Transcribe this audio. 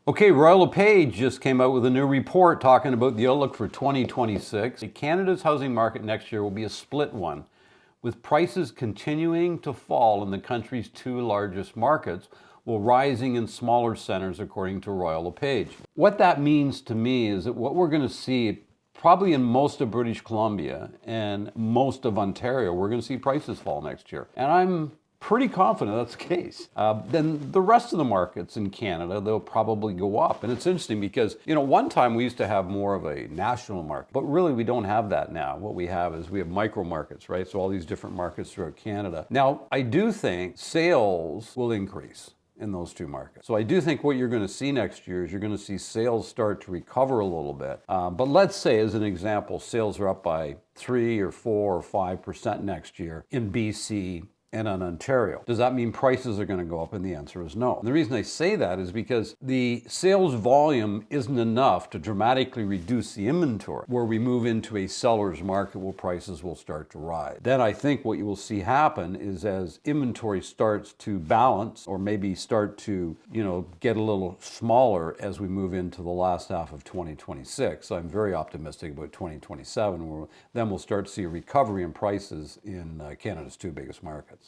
Okay, Royal LePage just came out with a new report talking about the outlook for 2026. Canada's housing market next year will be a split one, with prices continuing to fall in the country's two largest markets, while rising in smaller centers, according to Royal LePage. What that means to me is that what we're going to see probably in most of British Columbia and most of Ontario, we're going to see prices fall next year. And I'm pretty confident that's the case. Then the rest of the markets in Canada, they'll probably go up. And it's interesting because, one time we used to have more of a national market, but really we don't have that now. What we have is we have micro markets, right? So all these different markets throughout Canada. Now, I do think sales will increase in those two markets. So I do think what you're going to see next year is you're going to see sales start to recover a little bit. But let's say, as an example, sales are up by 3 or 4 or 5% next year in BC and in Ontario. Does that mean prices are going to go up? And the answer is no. And the reason I say that is because the sales volume isn't enough to dramatically reduce the inventory, where we move into a seller's market where prices will start to rise. Then I think what you will see happen is as inventory starts to balance, or maybe start to, get a little smaller as we move into the last half of 2026. So I'm very optimistic about 2027, where then we'll start to see a recovery in prices in Canada's two biggest markets.